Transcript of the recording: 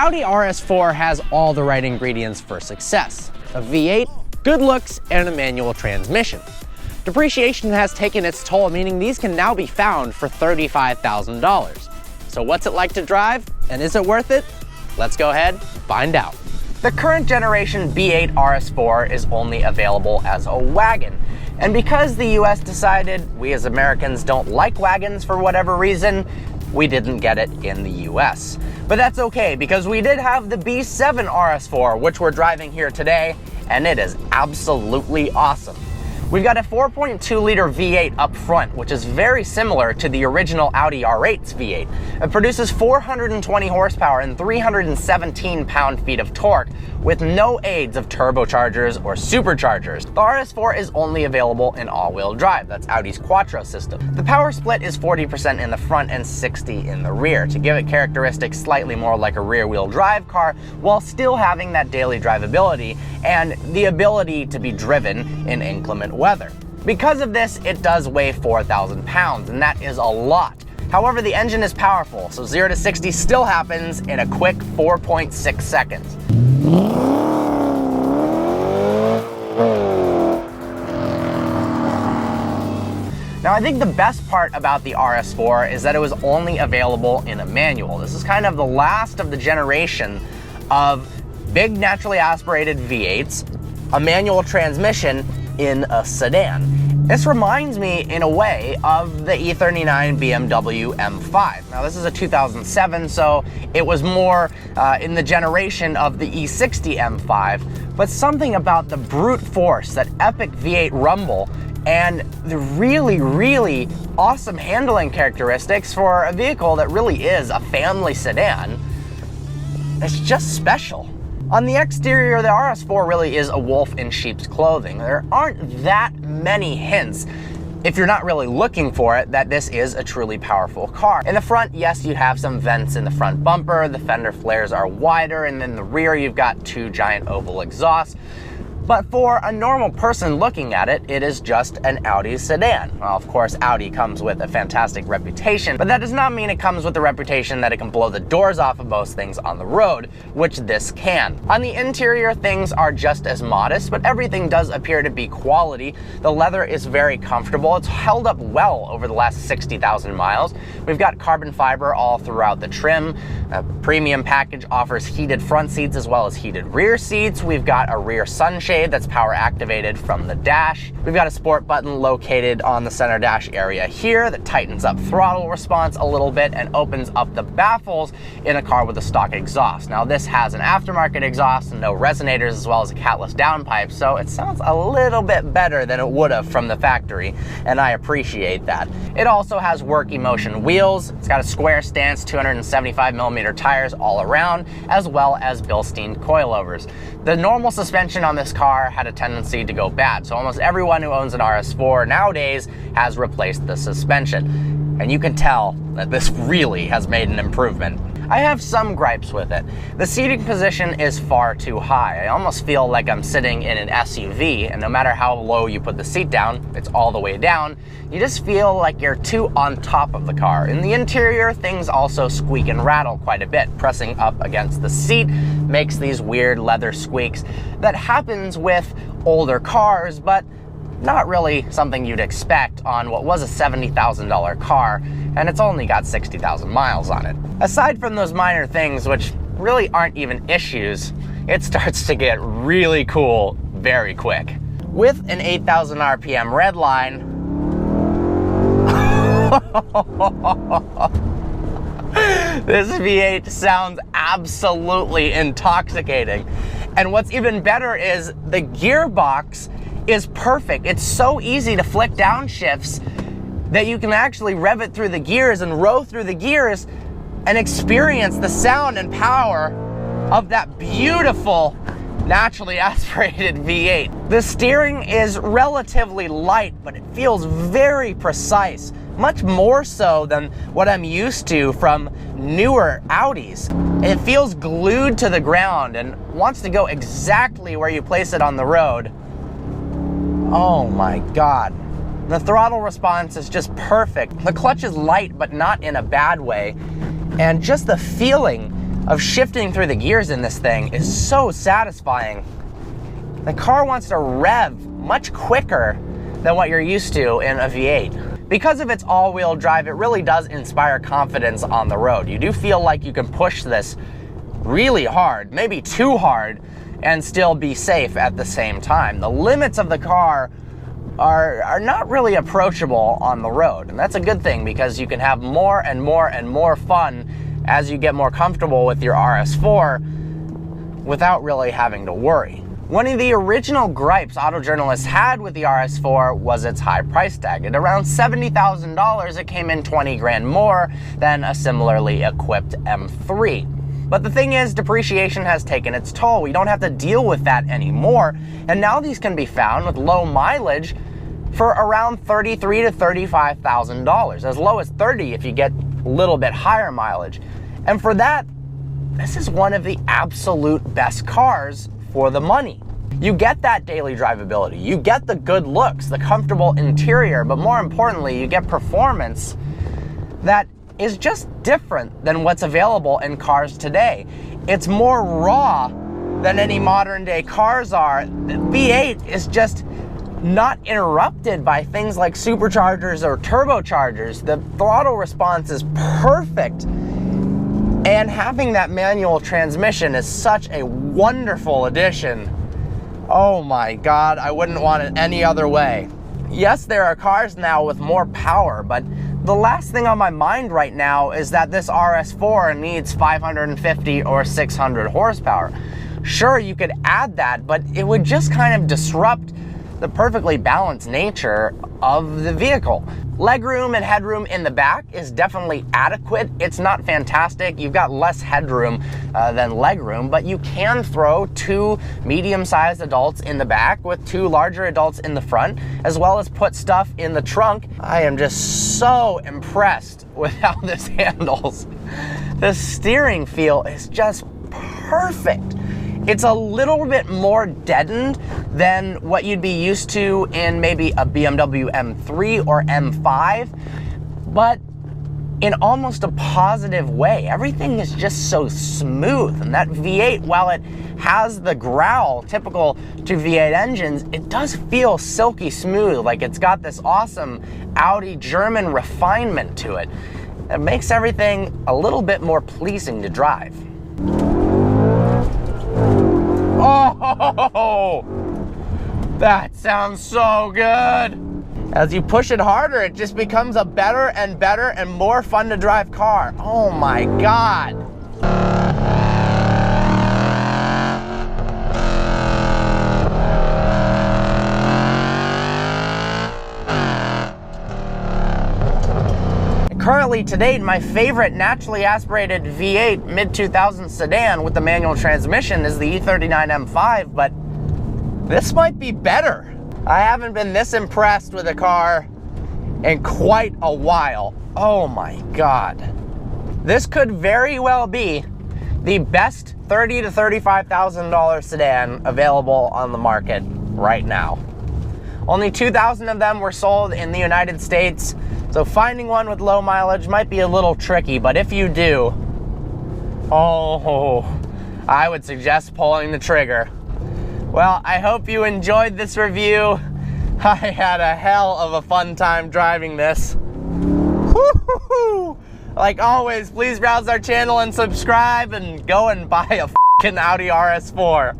Audi RS4 has all the right ingredients for success: a V8, good looks, and a manual transmission. Depreciation has taken its toll, meaning these can now be found for $35,000. So what's it like to drive, and is it worth it? Let's go ahead and find out. The current generation B8 RS4 is only available as a wagon. And because the US decided we as Americans don't like wagons for whatever reason, we didn't get it in the US. But that's okay, because we did have the B7 RS4, which we're driving here today, and it is absolutely awesome. We've got a 4.2-liter V8 up front, which is very similar to the original Audi R8's V8. It produces 420 horsepower and 317 pound-feet of torque, with no aids of turbochargers or superchargers. The RS4 is only available in all-wheel drive. That's Audi's Quattro system. The power split is 40% in the front and 60% in the rear, to give it characteristics slightly more like a rear-wheel drive car, while still having that daily drivability and the ability to be driven in inclement weather. Because of this, it does weigh 4,000 pounds, and that is a lot. However, the engine is powerful, so 0 to 60 still happens in a quick 4.6 seconds. Now, I think the best part about the RS4 is that it was only available in a manual. This is kind of the last of the generation of big naturally aspirated V8s, a manual transmission in a sedan. This reminds me, in a way, of the E39 BMW M5. Now, this is a 2007, so it was more in the generation of the E60 M5, but something about the brute force, that epic V8 rumble, and the really, really awesome handling characteristics for a vehicle that really is a family sedan, it's just special. On the exterior, the RS4 really is a wolf in sheep's clothing. There aren't that many hints, if you're not really looking for it, that this is a truly powerful car. In the front, yes, you have some vents in the front bumper, the fender flares are wider, and in the rear you've got two giant oval exhausts. But for a normal person looking at it, it is just an Audi sedan. Well, of course, Audi comes with a fantastic reputation, but that does not mean it comes with the reputation that it can blow the doors off of most things on the road, which this can. On the interior, things are just as modest, but everything does appear to be quality. The leather is very comfortable. It's held up well over the last 60,000 miles. We've got carbon fiber all throughout the trim. A premium package offers heated front seats as well as heated rear seats. We've got a rear sunshade that's power activated from the dash. We've got a sport button located on the center dash area here that tightens up throttle response a little bit and opens up the baffles in a car with a stock exhaust. Now, this has an aftermarket exhaust and no resonators, as well as a catless downpipe, so it sounds a little bit better than it would have from the factory, and I appreciate that. It also has work emotion wheels. It's got a square stance, 275mm tires all around, as well as Bilstein coilovers. The normal suspension on this car had a tendency to go bad, so almost everyone who owns an RS4 nowadays has replaced the suspension. And you can tell that this really has made an improvement. I have some gripes with it. The seating position is far too high. I almost feel like I'm sitting in an SUV, and no matter how low you put the seat down, it's all the way down. You just feel like you're too on top of the car. In the interior, things also squeak and rattle quite a bit. Pressing up against the seat makes these weird leather squeaks that happens with older cars, but not really something you'd expect on what was a $70,000 car, and it's only got 60,000 miles on it. Aside from those minor things, which really aren't even issues, it starts to get really cool very quick. With an 8,000 RPM redline, this V8 sounds absolutely intoxicating. And what's even better is the gearbox is perfect. It's so easy to flick downshifts that you can actually rev it through the gears and row through the gears and experience the sound and power of that beautiful naturally aspirated V8. The steering is relatively light, but it feels very precise, much more so than what I'm used to from newer Audis. It feels glued to the ground and wants to go exactly where you place it on the road. Oh my God. The throttle response is just perfect. The clutch is light, but not in a bad way. And just the feeling of shifting through the gears in this thing is so satisfying. The car wants to rev much quicker than what you're used to in a V8. Because of its all-wheel drive, it really does inspire confidence on the road. You do feel like you can push this really hard, maybe too hard, and still be safe at the same time. The limits of the car are not really approachable on the road, and that's a good thing because you can have more and more and more fun as you get more comfortable with your RS4 without really having to worry. One of the original gripes auto journalists had with the RS4 was its high price tag. At around $70,000, it came in 20 grand more than a similarly equipped M3. But the thing is, depreciation has taken its toll. We don't have to deal with that anymore. And now these can be found with low mileage for around $33,000 to $35,000, as low as $30,000 if you get a little bit higher mileage. And for that, this is one of the absolute best cars for the money. You get that daily drivability, you get the good looks, the comfortable interior, but more importantly, you get performance that is just different than what's available in cars today. It's more raw than any modern day cars are. The V8 is just not interrupted by things like superchargers or turbochargers. The throttle response is perfect. And having that manual transmission is such a wonderful addition. Oh my God, I wouldn't want it any other way. Yes, there are cars now with more power, but the last thing on my mind right now is that this RS4 needs 550 or 600 horsepower. Sure, you could add that, but it would just kind of disrupt the perfectly balanced nature of the vehicle. Legroom and headroom in the back is definitely adequate. It's not fantastic. You've got less headroom than legroom, but you can throw two medium-sized adults in the back with two larger adults in the front, as well as put stuff in the trunk. I am just so impressed with how this handles. The steering feel is just perfect. It's a little bit more deadened than what you'd be used to in maybe a BMW M3 or M5, but in almost a positive way. Everything is just so smooth, and that V8, while it has the growl typical to V8 engines, it does feel silky smooth, like it's got this awesome Audi German refinement to it. It makes everything a little bit more pleasing to drive. Oh, that sounds so good. As you push it harder, it just becomes a better and better and more fun to drive car. Oh my God. Currently, to date, my favorite naturally aspirated V8 mid-2000s sedan with the manual transmission is the E39 M5, but this might be better. I haven't been this impressed with a car in quite a while. Oh my God. This could very well be the best $30,000 to $35,000 sedan available on the market right now. Only 2,000 of them were sold in the United States, so finding one with low mileage might be a little tricky, but if you do, oh, I would suggest pulling the trigger. Well, I hope you enjoyed this review. I had a hell of a fun time driving this. Woo-hoo-hoo. Like always, please browse our channel and subscribe and go and buy a f***ing Audi RS4.